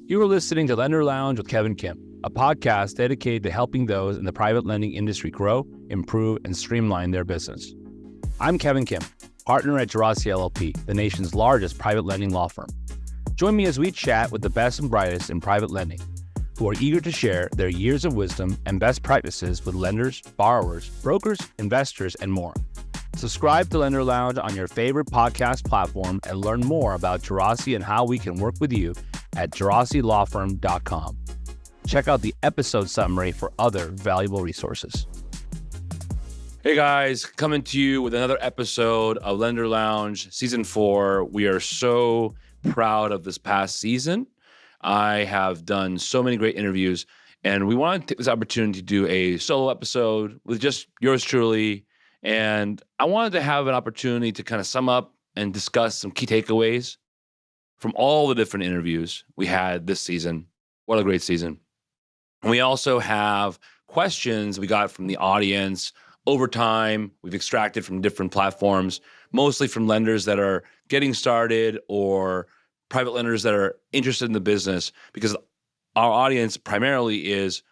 You are listening to Lender Lounge with Kevin Kim, a podcast dedicated to helping those in the private lending industry grow, improve, and streamline their business. I'm Kevin Kim, partner at Gerasi LLP, the nation's largest private lending law firm. Join me as we chat with the best and brightest in private lending, who are eager to share their years of wisdom and best practices with lenders, borrowers, brokers, investors, and more. Subscribe to Lender Lounge on your favorite podcast platform and learn more about Gerasi and how we can work with you at gerasilawfirm.com. Check out the episode summary for other valuable resources. Hey guys, coming to you with another episode of Lender Lounge Season 4. We are so proud of this past season. I have done so many great interviews, and we want to take this opportunity to do a solo episode with just yours truly. And I wanted to have an opportunity to kind of sum up and discuss some key takeaways from all the different interviews we had this season. What a great season. And we also have questions we got from the audience over time. We've extracted from different platforms, mostly from lenders that are getting started or private lenders that are interested in the business, because our audience primarily is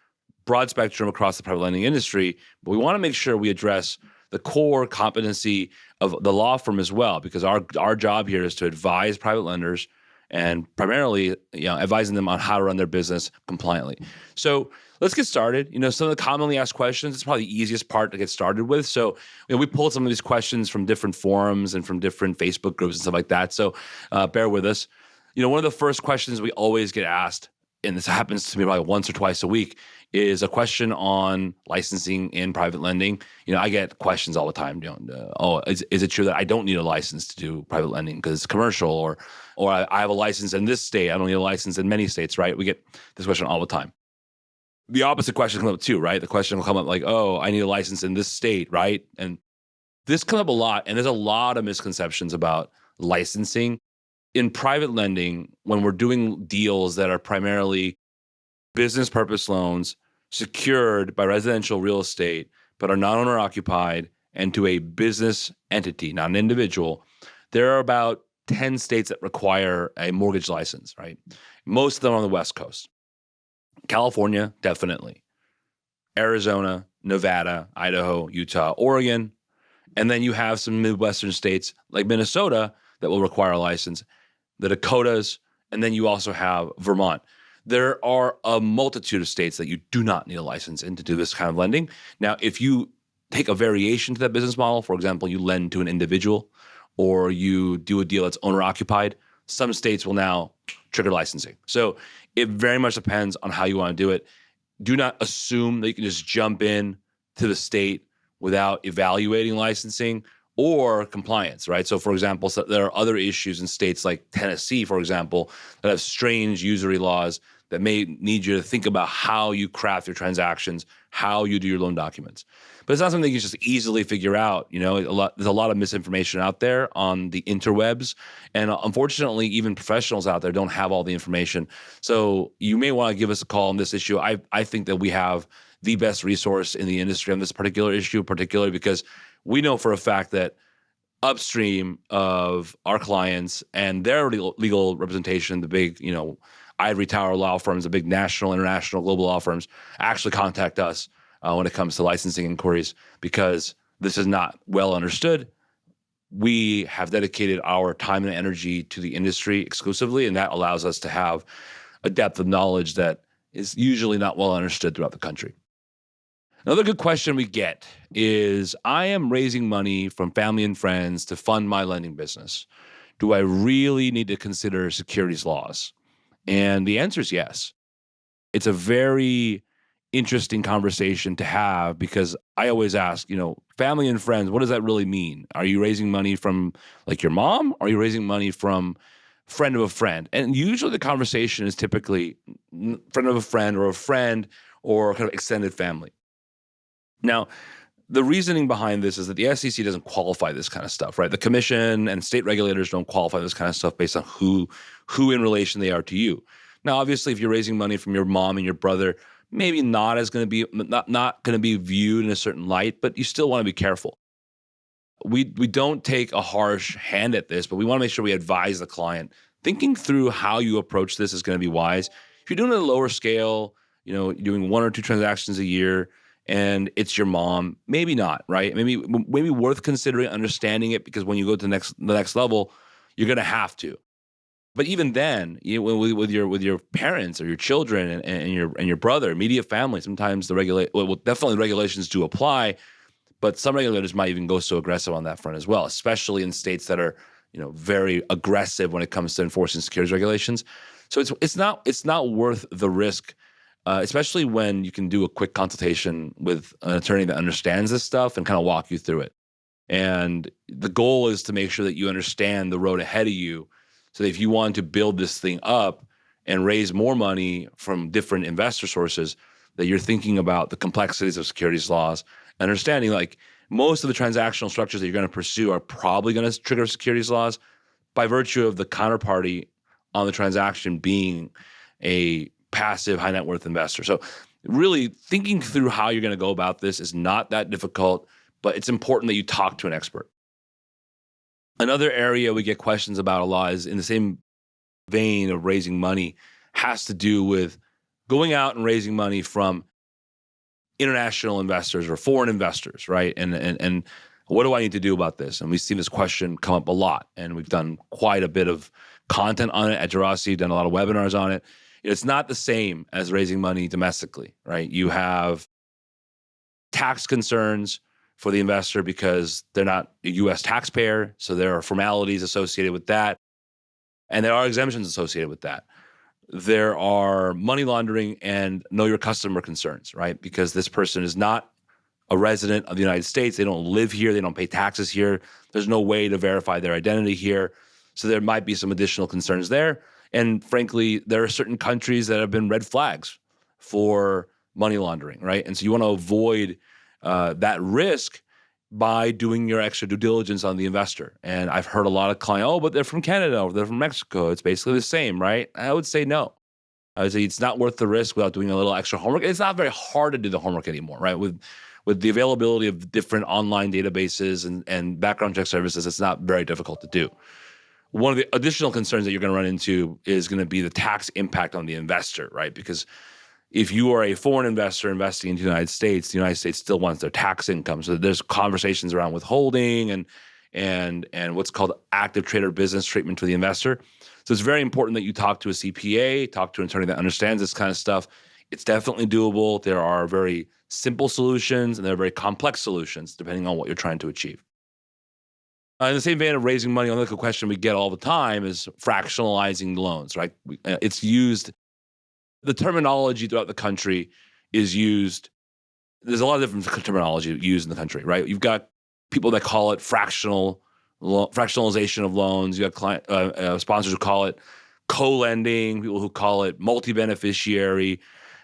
broad spectrum across the private lending industry. But we want to make sure we address the core competency of the law firm as well, because our job here is to advise private lenders and primarily, advising them on how to run their business compliantly. So let's get started. Some of the commonly asked questions, it's probably the easiest part to get started with. So we pulled some of these questions from different forums and from different Facebook groups and stuff like that. So bear with us. One of the first questions we always get asked, and this happens to me probably once or twice a week, is a question on licensing in private lending. I get questions all the time. Is it true that I don't need a license to do private lending because it's commercial, or I have a license in this state, I don't need a license in many states, right? We get this question all the time. The opposite question comes up too, right? The question will come up like, oh, I need a license in this state, right? And this comes up a lot, and there's a lot of misconceptions about licensing. In private lending, when we're doing deals that are primarily business purpose loans secured by residential real estate, but are not owner occupied and to a business entity, not an individual, there are about 10 states that require a mortgage license, right? Most of them on the West Coast. California, definitely. Arizona, Nevada, Idaho, Utah, Oregon. And then you have some Midwestern states like Minnesota that will require a license, the Dakotas, and then you also have Vermont. There are a multitude of states that you do not need a license in to do this kind of lending. Now, if you take a variation to that business model, for example, you lend to an individual or you do a deal that's owner-occupied, some states will now trigger licensing. So it very much depends on how you want to do it. Do not assume that you can just jump in to the state without evaluating licensing or compliance, right? So, for example, there are other issues in states like Tennessee, for example, that have strange usury laws that may need you to think about how you craft your transactions, how you do your loan documents. But it's not something you just easily figure out. There's a lot of misinformation out there on the interwebs, and unfortunately, even professionals out there don't have all the information. So you may want to give us a call on this issue. I think that we have the best resource in the industry on this particular issue, particularly because we know for a fact that upstream of our clients and their legal representation, the big, ivory tower law firms, the big national, international, global law firms actually contact us when it comes to licensing inquiries, because this is not well understood. We have dedicated our time and energy to the industry exclusively, and that allows us to have a depth of knowledge that is usually not well understood throughout the country. Another good question we get is, I am raising money from family and friends to fund my lending business. Do I really need to consider securities laws? And the answer is yes. It's a very interesting conversation to have, because I always ask, family and friends, what does that really mean? Are you raising money from like your mom? Or are you raising money from friend of a friend? And usually the conversation is typically friend of a friend or kind of extended family. Now, the reasoning behind this is that the SEC doesn't qualify this kind of stuff, right? The commission and state regulators don't qualify this kind of stuff based on who in relation they are to you. Now, obviously, if you're raising money from your mom and your brother, maybe not going to be viewed in a certain light, but you still want to be careful. We don't take a harsh hand at this, but we want to make sure we advise the client thinking through how you approach this is going to be wise. If you're doing it at a lower scale, you're doing 1 or 2 transactions a year and it's your mom, maybe not, right? Maybe worth considering understanding it, because when you go to the next level, you're going to have to. But even then, with your parents or your children and your brother, immediate family, sometimes definitely regulations do apply, but some regulators might even go so aggressive on that front as well, especially in states that are very aggressive when it comes to enforcing securities regulations. So it's not worth the risk, especially when you can do a quick consultation with an attorney that understands this stuff and kind of walk you through it. And the goal is to make sure that you understand the road ahead of you, so that if you want to build this thing up and raise more money from different investor sources, that you're thinking about the complexities of securities laws, understanding like most of the transactional structures that you're going to pursue are probably going to trigger securities laws by virtue of the counterparty on the transaction being a passive high net worth investor. So really thinking through how you're going to go about this is not that difficult, but it's important that you talk to an expert. Another area we get questions about a lot is in the same vein of raising money, has to do with going out and raising money from international investors or foreign investors, right? And what do I need to do about this? And we've seen this question come up a lot, and we've done quite a bit of content on it at Jurassic, done a lot of webinars on it. It's not the same as raising money domestically, right? You have tax concerns for the investor because they're not a U.S. taxpayer, so there are formalities associated with that, and there are exemptions associated with that. There are money laundering and know your customer concerns, right? Because this person is not a resident of the United States. They don't live here. They don't pay taxes here. There's no way to verify their identity here. So there might be some additional concerns there. And frankly, there are certain countries that have been red flags for money laundering, right? And so you want to avoid that risk by doing your extra due diligence on the investor. And I've heard a lot of clients, but they're from Canada or they're from Mexico. It's basically the same, right? I would say no. I would say it's not worth the risk without doing a little extra homework. It's not very hard to do the homework anymore, right? With the availability of different online databases and background check services, it's not very difficult to do. One of the additional concerns that you're going to run into is going to be the tax impact on the investor, right? Because if you are a foreign investor investing into the United States still wants their tax income. So there's conversations around withholding and what's called active trader business treatment for the investor. So it's very important that you talk to a CPA, talk to an attorney that understands this kind of stuff. It's definitely doable. There are very simple solutions and there are very complex solutions depending on what you're trying to achieve. In the same vein of raising money, another question we get all the time is fractionalizing loans, right? It's used, the terminology throughout the country is used. There's a lot of different terminology used in the country, right? You've got people that call it fractionalization of loans. You got sponsors who call it co-lending, people who call it multi-beneficiary.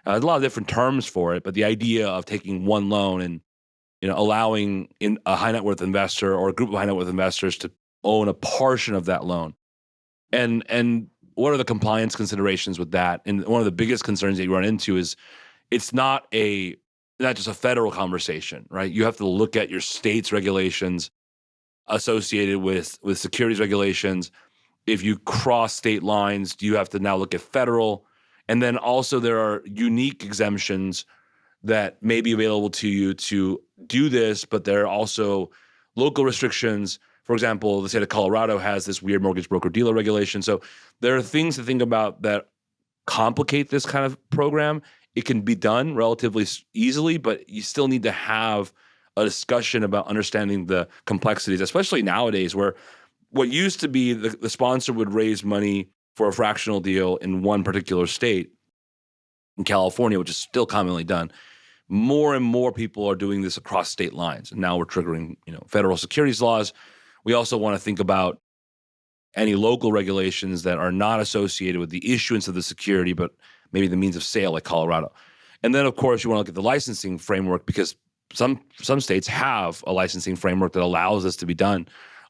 There's a lot of different terms for it, but the idea of taking one loan and allowing in a high net worth investor or a group of high net worth investors to own a portion of that loan. And what are the compliance considerations with that? And one of the biggest concerns that you run into is it's not just a federal conversation, right? You have to look at your state's regulations associated with securities regulations. If you cross state lines, you have to now look at federal. And then also there are unique exemptions that may be available to you to do this, but there are also local restrictions. For example, the state of Colorado has this weird mortgage broker dealer regulation. So there are things to think about that complicate this kind of program. It can be done relatively easily, but you still need to have a discussion about understanding the complexities, especially nowadays where what used to be the sponsor would raise money for a fractional deal in one particular state, in California, which is still commonly done. More and more people are doing this across state lines. And now we're triggering, federal securities laws. We also want to think about any local regulations that are not associated with the issuance of the security, but maybe the means of sale, like Colorado. And then, of course, you want to look at the licensing framework, because some states have a licensing framework that allows this to be done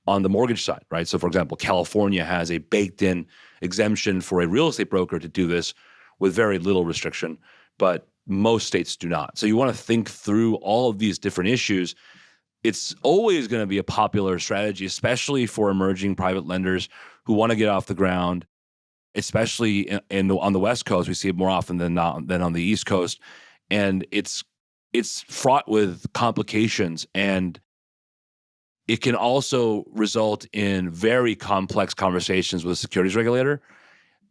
on the mortgage side, right? So, for example, California has a baked-in exemption for a real estate broker to do this with very little restriction, but most states do not. So you want to think through all of these different issues. It's always going to be a popular strategy, especially for emerging private lenders who want to get off the ground especially on the West Coast. We see it more often than not than on the East Coast, and it's fraught with complications, and it can also result in very complex conversations with a securities regulator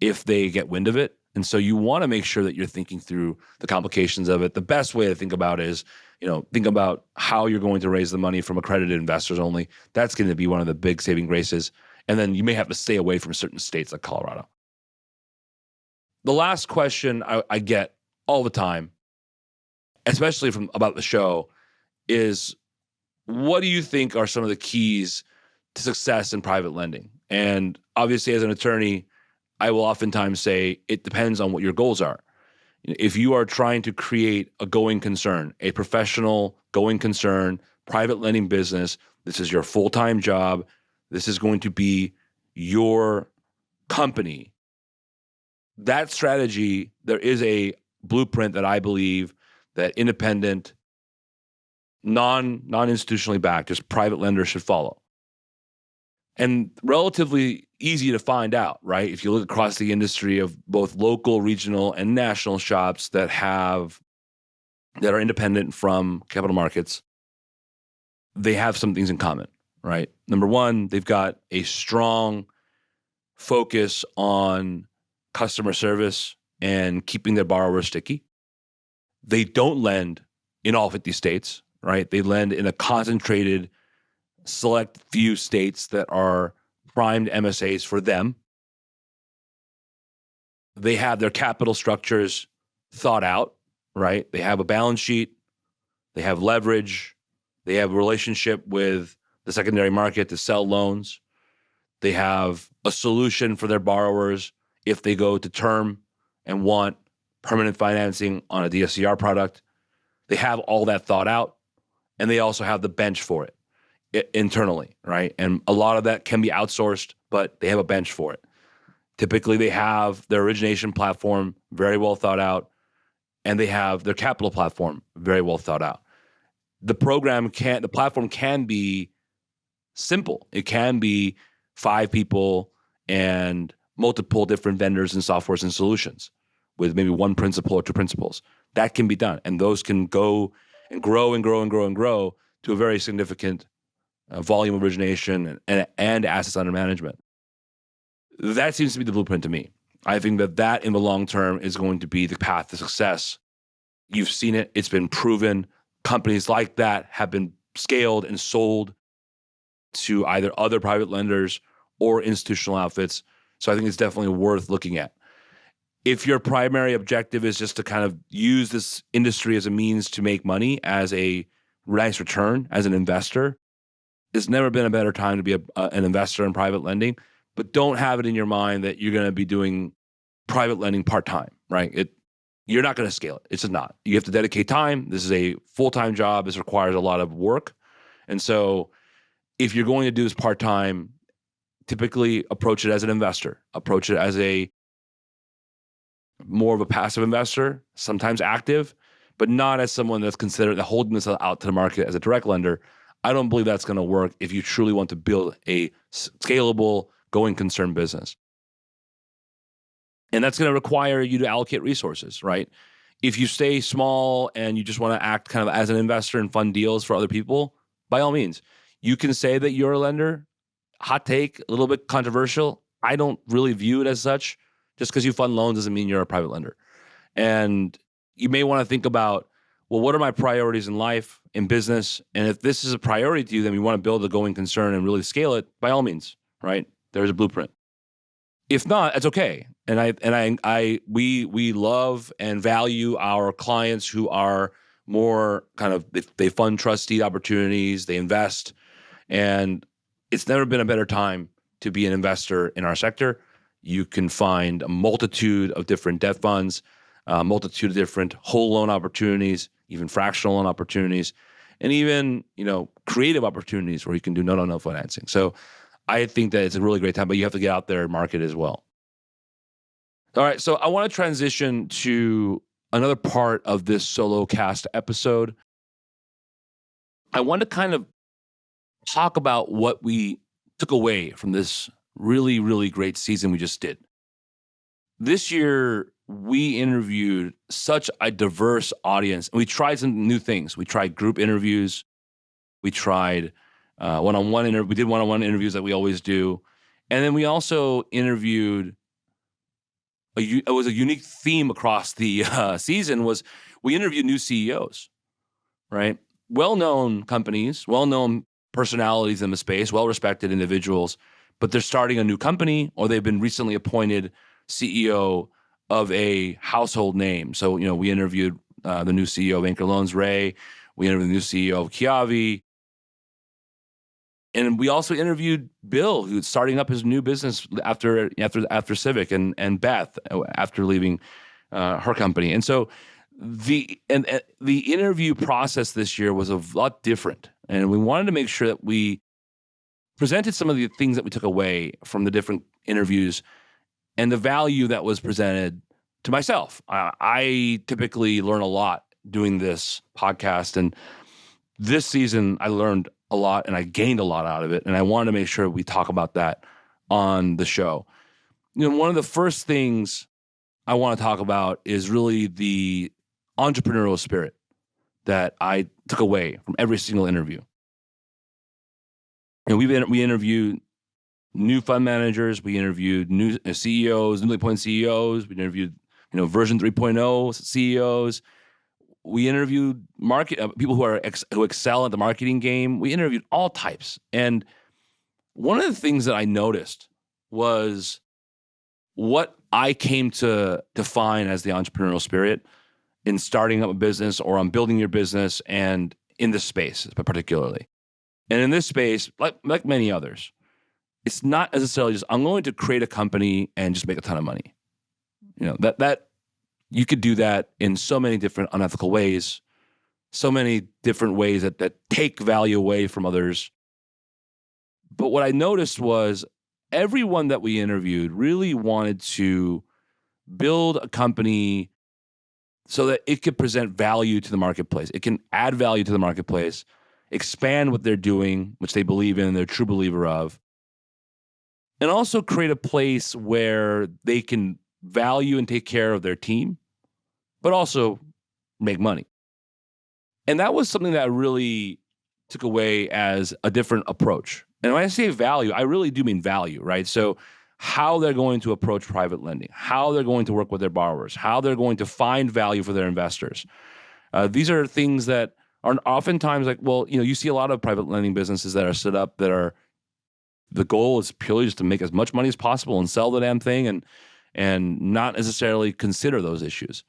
if they get wind of it. And so you want to make sure that you're thinking through the complications of it. The best way to think about is, think about how you're going to raise the money from accredited investors only. That's going to be one of the big saving graces. And then you may have to stay away from certain states like Colorado. The last question I get all the time, especially from about the show, is what do you think are some of the keys to success in private lending? And obviously, as an attorney, I will oftentimes say it depends on what your goals are. If you are trying to create a going concern, a professional going concern, private lending business, this is your full-time job, this is going to be your company. That strategy, there is a blueprint that I believe that independent, non-institutionally backed, just private lenders should follow. And relatively easy to find out, right? If you look across the industry of both local, regional, and national shops that are independent from capital markets, they have some things in common, right? Number one, they've got a strong focus on customer service and keeping their borrowers sticky. They don't lend in all 50 states, right? They lend in a concentrated, select few states that are primed MSAs for them. They have their capital structures thought out, right? They have a balance sheet, they have leverage, they have a relationship with the secondary market to sell loans. They have a solution for their borrowers if they go to term and want permanent financing on a DSCR product. They have all that thought out, and they also have the bench for it internally, right? And a lot of that can be outsourced, but they have a bench for it. Typically, they have their origination platform very well thought out, and they have their capital platform very well thought out. The platform can be simple. It can be 5 people and multiple different vendors and softwares and solutions with maybe one principal or 2 principals. That can be done, and those can go and grow and grow and grow and grow to a very significant volume of origination and assets under management. That seems to be the blueprint to me. I think that in the long term is going to be the path to success. You've seen it. It's been proven. Companies like that have been scaled and sold to either other private lenders or institutional outfits. So I think it's definitely worth looking at. If your primary objective is just to kind of use this industry as a means to make money as a nice return as an investor, it's never been a better time to be an investor in private lending. But don't have it in your mind that you're going to be doing private lending part-time, right? You're not going to scale it. It's just not. You have to dedicate time. This is a full-time job. This requires a lot of work. And so if you're going to do this part-time, typically approach it as an investor. Approach it as a more of a passive investor, sometimes active, but not as someone that's considered holding this out to the market as a direct lender. I don't believe that's going to work if you truly want to build a scalable, going concern business. And that's going to require you to allocate resources, right? If you stay small and you just want to act kind of as an investor and fund deals for other people, by all means, you can say that you're a lender. Hot take, a little bit controversial. I don't really view it as such. Just because you fund loans doesn't mean you're a private lender. And you may want to think about, well, what are my priorities in life, in business? And if this is a priority to you, then you want to build a going concern and really scale it, by all means, right? There's a blueprint. If not, it's okay. We love and value our clients who are more kind of, they fund trustee opportunities, they invest, and it's never been a better time to be an investor in our sector. You can find a multitude of different debt funds, a multitude of different whole loan opportunities, even fractional loan opportunities, and even, creative opportunities where you can do no financing. So I think that it's a really great time, but you have to get out there and market as well. All right, so I want to transition to another part of this solo cast episode. I want to kind of talk about what we took away from this really, really great season we just did. This year, we interviewed such a diverse audience. We tried some new things. We tried group interviews. We tried one-on-one interview. We did one-on-one interviews that we always do. And then we also interviewed, it was a unique theme across the season, was we interviewed new CEOs, right? Well-known companies, well-known personalities in the space, well-respected individuals, but they're starting a new company or they've been recently appointed CEO of a household name. So, we interviewed the new CEO of Anchor Loans, Ray. We interviewed the new CEO of Kiavi. And we also interviewed Bill, who's starting up his new business after Civic, and Beth after leaving her company. And so the interview process this year was a lot different, and we wanted to make sure that we presented some of the things that we took away from the different interviews and the value that was presented to myself. I typically learn a lot doing this podcast, and this season I learned a lot and I gained a lot out of it, and I wanted to make sure we talk about that on the show. One of the first things I want to talk about is really the entrepreneurial spirit that I took away from every single interview. And we interviewed new fund managers, we interviewed new CEOs, newly appointed CEOs, we interviewed version 3.0 CEOs. We interviewed people who excel at the marketing game. We interviewed all types. And one of the things that I noticed was what I came to define as the entrepreneurial spirit in starting up a business or on building your business, and in this space particularly. And in this space, like many others, it's not necessarily just I'm going to create a company and just make a ton of money. That you could do that in so many different unethical ways, so many different ways that take value away from others. But what I noticed was everyone that we interviewed really wanted to build a company so that it could present value to the marketplace. It can add value to the marketplace, expand what they're doing, which they believe in, they're a true believer of, and also create a place where they can value and take care of their team, but also make money. And that was something that I really took away as a different approach. And when I say value, I really do mean value, right? So how they're going to approach private lending, how they're going to work with their borrowers, how they're going to find value for their investors. These are things that are oftentimes you see a lot of private lending businesses that are set up that are, the goal is purely just to make as much money as possible and sell the damn thing and not necessarily consider those issues.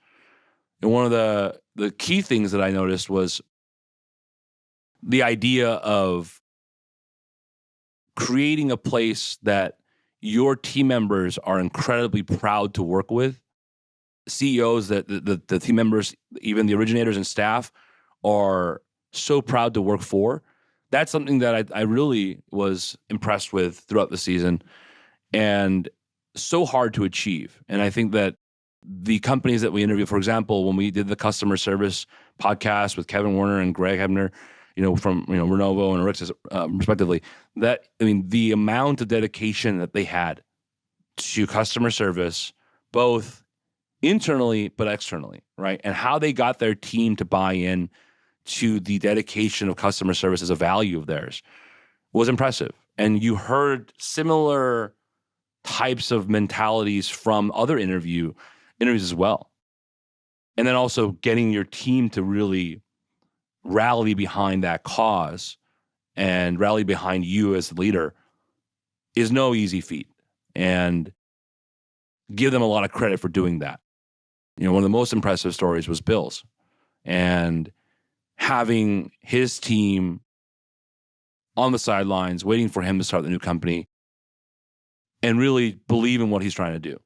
And one of the key things that I noticed was the idea of creating a place that your team members are incredibly proud to work with. CEOs that the team members, even the originators and staff, are so proud to work for. That's something that I really was impressed with throughout the season, and so hard to achieve. And I think that the companies that we interviewed, for example, when we did the customer service podcast with Kevin Werner and Greg Hebner, from Renovo and Orixis, respectively, the amount of dedication that they had to customer service, both internally but externally, right? And how they got their team to buy in to the dedication of customer service as a value of theirs was impressive. And you heard similar types of mentalities from other interviews as well. And then also getting your team to really rally behind that cause and rally behind you as the leader is no easy feat. And give them a lot of credit for doing that. One of the most impressive stories was Bill's, and having his team on the sidelines waiting for him to start the new company and really believe in what he's trying to do.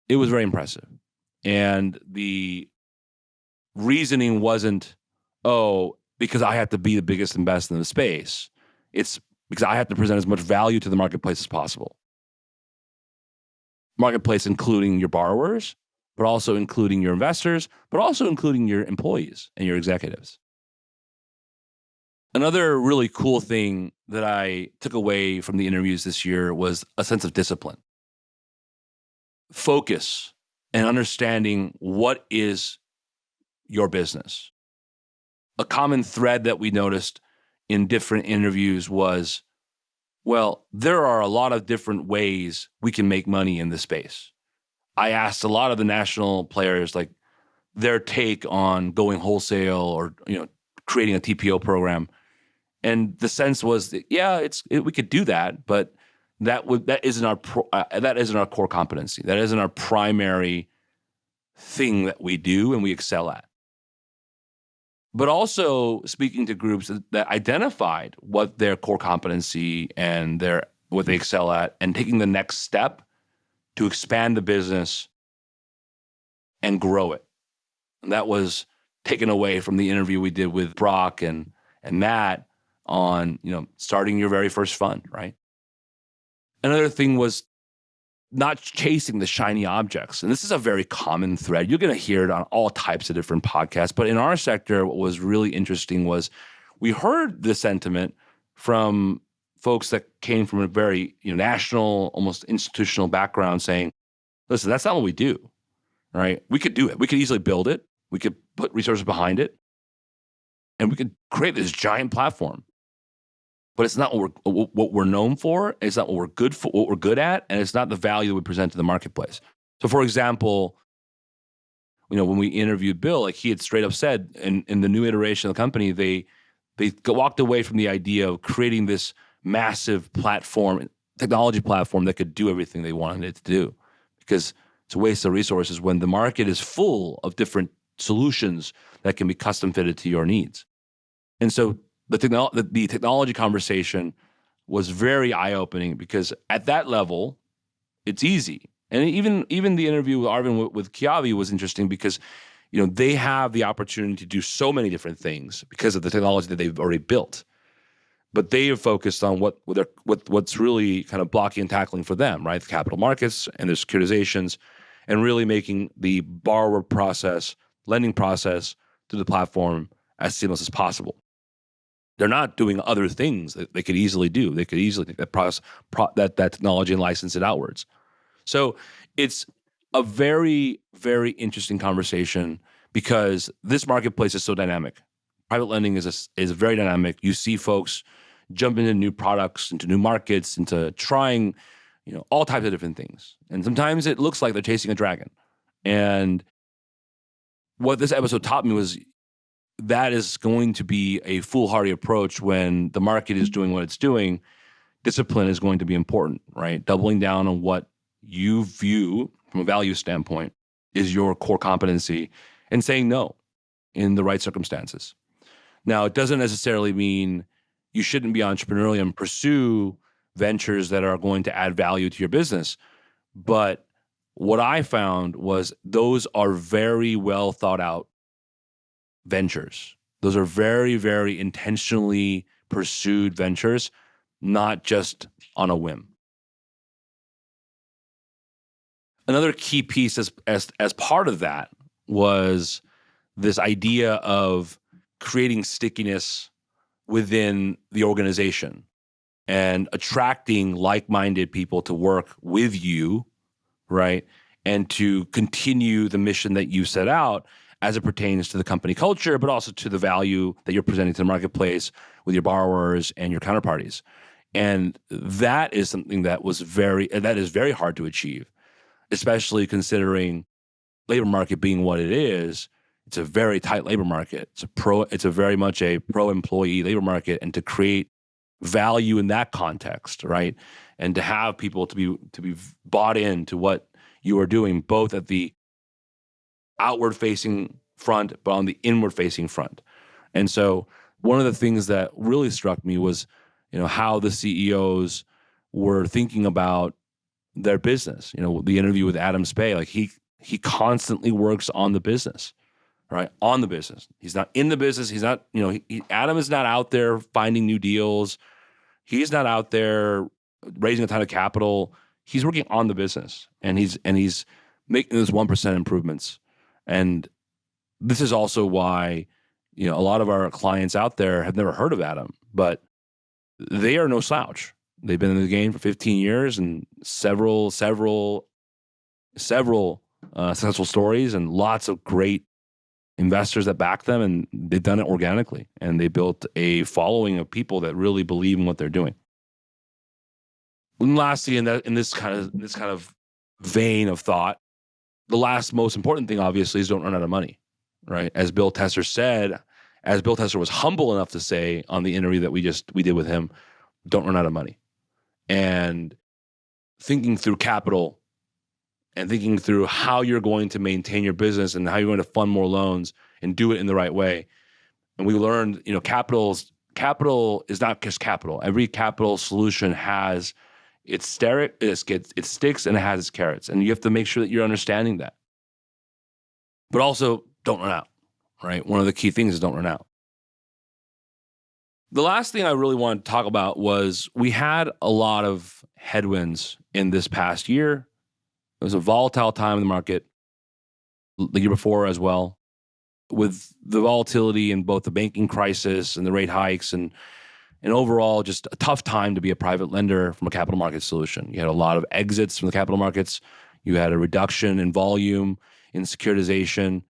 It was very impressive. And the reasoning wasn't, because I have to be the biggest and best in the space. It's because I have to present as much value to the marketplace as possible. Marketplace including your borrowers, but also including your investors, but also including your employees and your executives. Another really cool thing that I took away from the interviews this year was a sense of discipline. focus and understanding what is your business. A common thread that we noticed in different interviews was, well, there are a lot of different ways we can make money in this space. I asked a lot of the national players, like, their take on going wholesale or creating a TPO program, and the sense was that we could do that, but that isn't our core competency. That isn't our primary thing that we do and we excel at. But also speaking to groups that identified what their core competency and what they excel at, and taking the next step to expand the business and grow it. And that was taken away from the interview we did with Brock and Matt on, starting your very first fund, right? Another thing was not chasing the shiny objects. And this is a very common thread. You're going to hear it on all types of different podcasts. But in our sector, what was really interesting was we heard the sentiment from folks that came from a very national, almost institutional background saying, listen, that's not what we do, right? We could do it. We could easily build it. We could put resources behind it. And we could create this giant platform. But it's not what we're known for. It's not what we're good at, and it's not the value that we present to the marketplace. So, for example, when we interviewed Bill, like, he had straight up said, in the new iteration of the company, they walked away from the idea of creating this massive technology platform that could do everything they wanted it to do, because it's a waste of resources when the market is full of different solutions that can be custom fitted to your needs. And so the technology conversation was very eye-opening, because at that level, it's easy. And even the interview with Arvind with Kiavi was interesting, because they have the opportunity to do so many different things because of the technology that they've already built. But they have focused on what's really kind of blocking and tackling for them, right? The capital markets and their securitizations, and really making the borrower process, lending process through the platform as seamless as possible. They're not doing other things that they could easily do. They could easily take that technology and license it outwards. So it's a very, very interesting conversation, because this marketplace is so dynamic. Private lending is very dynamic. You see folks jump into new products, into new markets, into trying, all types of different things. And sometimes it looks like they're chasing a dragon. And what this episode taught me was that is going to be a foolhardy approach when the market is doing what it's doing. Discipline is going to be important, right? Doubling down on what you view from a value standpoint is your core competency, and saying no in the right circumstances. Now, it doesn't necessarily mean you shouldn't be entrepreneurial and pursue ventures that are going to add value to your business. But what I found was those are very well thought out ventures. Those are very, very intentionally pursued ventures, not just on a whim. Another key piece as part of that was this idea of creating stickiness within the organization and attracting like-minded people to work with you, right? And to continue the mission that you set out as it pertains to the company culture, but also to the value that you're presenting to the marketplace with your borrowers and your counterparties. And that is something that is very hard to achieve, especially considering labor market being what it is. It's a very tight labor market. It's a very much a pro-employee labor market, and to create value in that context, right? And to have people to be bought into what you are doing, both at the outward-facing front, but on the inward-facing front. And so one of the things that really struck me was, how the CEOs were thinking about their business. The interview with Adam Spey, like he constantly works on the business, right? On the business. He's not in the business. He's not, Adam is not out there finding new deals. He's not out there raising a ton of capital. He's working on the business, and he's making those 1% improvements. And this is also why, a lot of our clients out there have never heard of Adam, but they are no slouch. They've been in the game for 15 years, and several several successful stories and lots of great investors that back them, and they've done it organically, and they built a following of people that really believe in what they're doing. And lastly, in this kind of vein of thought, the last most important thing, obviously, is don't run out of money, right? As Bill Tesser said, as Bill Tesser was humble enough to say on the interview that we did with him, don't run out of money. And thinking through capital and thinking through how you're going to maintain your business and how you're going to fund more loans and do it in the right way. And we learned, capital is not just capital. Every capital solution has its sticks and it has its carrots. And you have to make sure that you're understanding that. But also, don't run out, right? One of the key things is don't run out. The last thing I really wanted to talk about was we had a lot of headwinds in this past year. It was a volatile time in the market the year before as well, with the volatility in both the banking crisis and the rate hikes and overall just a tough time to be a private lender from a capital market solution. You had a lot of exits from the capital markets. You had a reduction in volume, in securitization.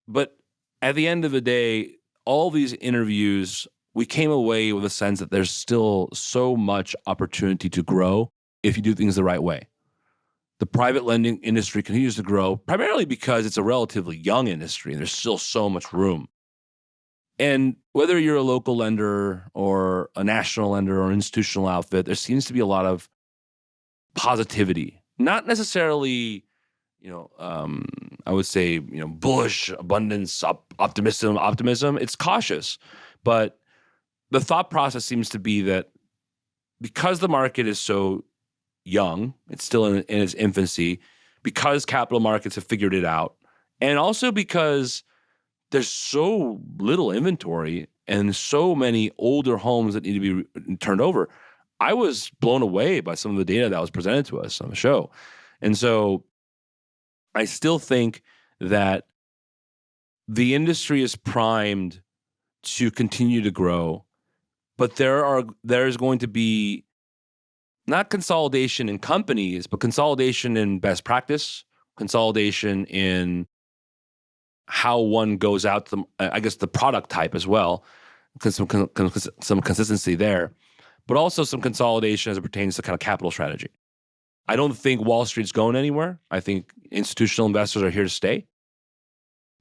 But at the end of the day, all these interviews, we came away with a sense that there's still so much opportunity to grow if you do things the right way. The private lending industry continues to grow primarily because it's a relatively young industry and there's still so much room. And whether you're a local lender or a national lender or institutional outfit, there seems to be a lot of positivity, not necessarily, I would say, bullish, abundance, optimism. It's cautious, but the thought process seems to be that because the market is so young, it's still in its infancy, because capital markets have figured it out, and also because there's so little inventory and so many older homes that need to be turned over. I was blown away by some of the data that was presented to us on the show. And so I still think that the industry is primed to continue to grow, but there's going to be not consolidation in companies, but consolidation in best practice, consolidation in how one goes out to the product type as well, because some consistency there, but also some consolidation as it pertains to kind of capital strategy. I don't think Wall Street's going anywhere. I think institutional investors are here to stay,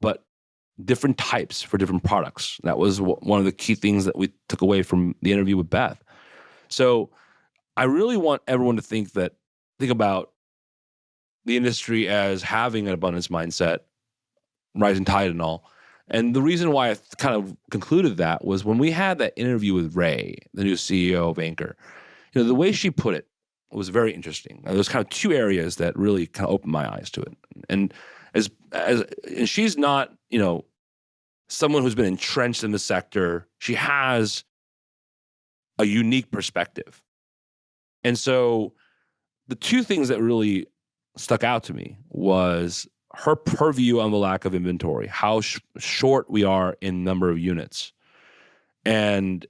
but different types for different products. That was one of the key things that we took away from the interview with Beth. So I really want everyone to think about the industry as having an abundance mindset, rising tide and all. And the reason why I kind of concluded that was when we had that interview with Ray, the new CEO of Anchor, the way she put it was very interesting. There's kind of two areas that really kind of opened my eyes to it. And and she's not, someone who's been entrenched in the sector. She has a unique perspective. And so the two things that really stuck out to me was her purview on the lack of inventory, how short we are in number of units. And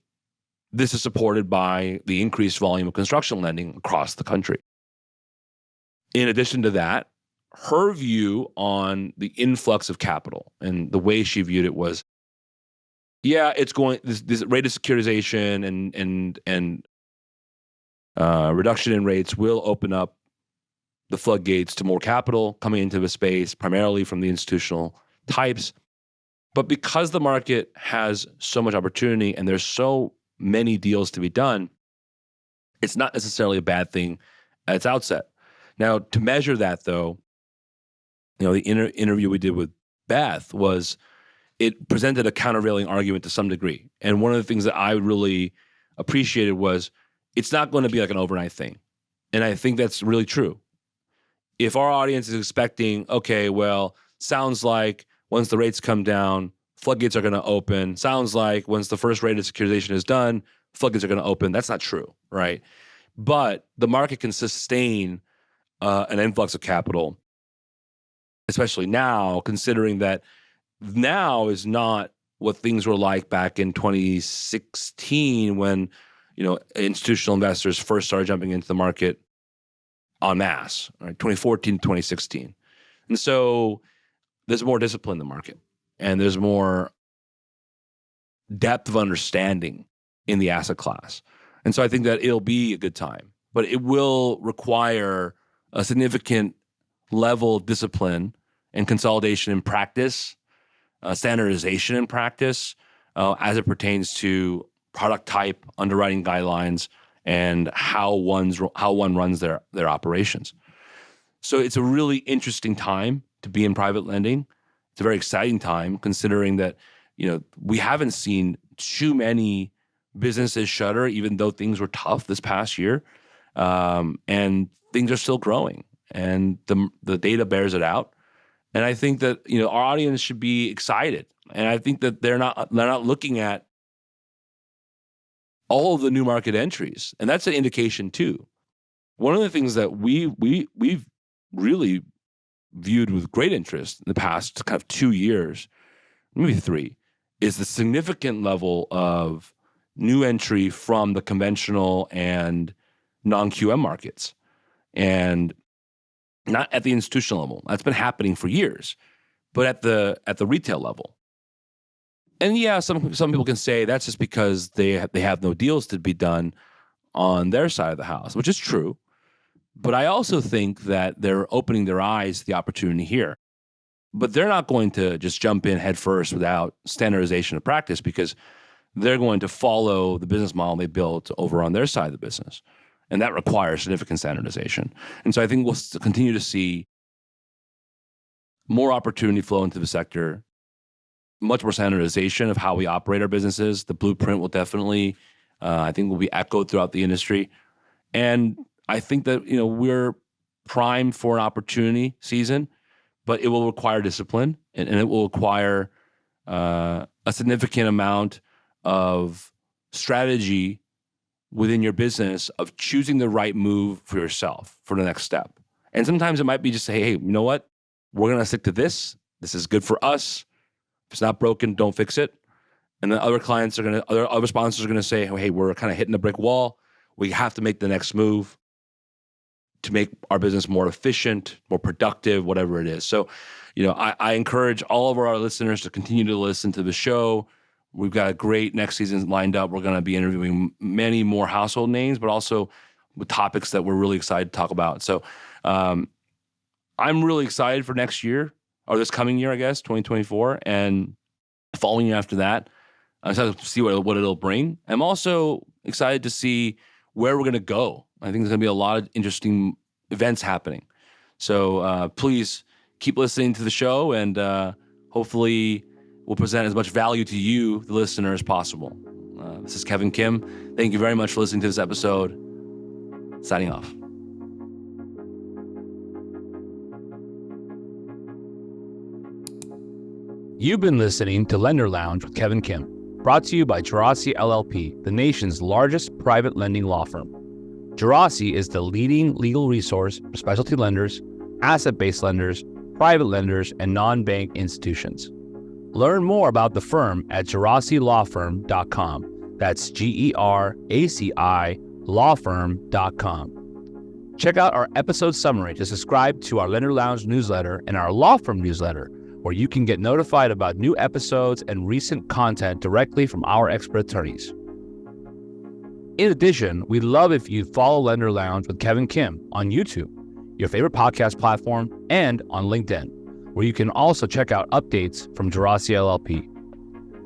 this is supported by the increased volume of construction lending across the country. In addition to that, her view on the influx of capital and the way she viewed it was, it's going, this rate of securitization and reduction in rates will open up the floodgates to more capital coming into the space, primarily from the institutional types. But because the market has so much opportunity and there's so many deals to be done, it's not necessarily a bad thing at its outset. Now, to measure that, though, the interview we did with Beth it presented a countervailing argument to some degree. And one of the things that I really appreciated was it's not going to be like an overnight thing. And I think that's really true. If our audience is expecting, okay, well, sounds like once the rates come down, floodgates are going to open. Sounds like once the first rate of securitization is done, floodgates are going to open. That's not true, right? But the market can sustain an influx of capital, especially now, considering that now is not what things were like back in 2016 when, institutional investors first started jumping into the market en masse, right? 2014, 2016. And so there's more discipline in the market and there's more depth of understanding in the asset class. And so I think that it'll be a good time, but it will require a significant level of discipline and consolidation in practice, standardization in practice, as it pertains to product type, underwriting guidelines, and how one runs their operations. So it's a really interesting time to be in private lending. It's a very exciting time considering that, we haven't seen too many businesses shutter, even though things were tough this past year, and things are still growing, and the data bears it out. And I think that our audience should be excited, and I think that they're not looking at all of the new market entries, and that's an indication too. One of the things that we've really viewed with great interest in the past kind of 2 years, maybe 3, is the significant level of new entry from the conventional and non-QM markets, and not at the institutional level. That's been happening for years, but at the retail level. And yeah, some people can say that's just because they have no deals to be done on their side of the house, which is true. But I also think that they're opening their eyes to the opportunity here. But they're not going to just jump in head first without standardization of practice, because they're going to follow the business model they built over on their side of the business. And that requires significant standardization. And so I think we'll continue to see more opportunity flow into the sector, much more standardization of how we operate our businesses. The blueprint will definitely, I think, will be echoed throughout the industry. And I think that, we're primed for an opportunity season, but it will require discipline, and it will require a significant amount of strategy within your business of choosing the right move for yourself for the next step. And sometimes it might be just say, hey, you know what? We're going to stick to this. This is good for us. If it's not broken, don't fix it. And then other sponsors are going to say, hey, we're kind of hitting a brick wall. We have to make the next move to make our business more efficient, more productive, whatever it is. So, I encourage all of our listeners to continue to listen to the show. We've got a great next season lined up. We're going to be interviewing many more household names, but also with topics that we're really excited to talk about. So I'm really excited for next year, or this coming year, I guess, 2024, and the following year after that. I'm excited to see what it'll bring. I'm also excited to see where we're going to go. I think there's going to be a lot of interesting events happening. So please keep listening to the show, and hopefully we'll present as much value to you, the listener, as possible. This is Kevin Kim. Thank you very much for listening to this episode. Signing off. You've been listening to Lender Lounge with Kevin Kim, brought to you by Gerasi LLP, the nation's largest private lending law firm. Gerasi is the leading legal resource for specialty lenders, asset-based lenders, private lenders, and non-bank institutions. Learn more about the firm at gerasilawfirm.com. That's GERACI lawfirm.com. Check out our episode summary to subscribe to our Lender Lounge newsletter and our law firm newsletter, where you can get notified about new episodes and recent content directly from our expert attorneys. In addition, we'd love if you follow Lender Lounge with Kevin Kim on YouTube, your favorite podcast platform, and on LinkedIn, where you can also check out updates from Gerasi LLP.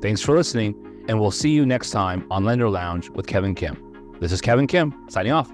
Thanks for listening, and we'll see you next time on Lender Lounge with Kevin Kim. This is Kevin Kim, signing off.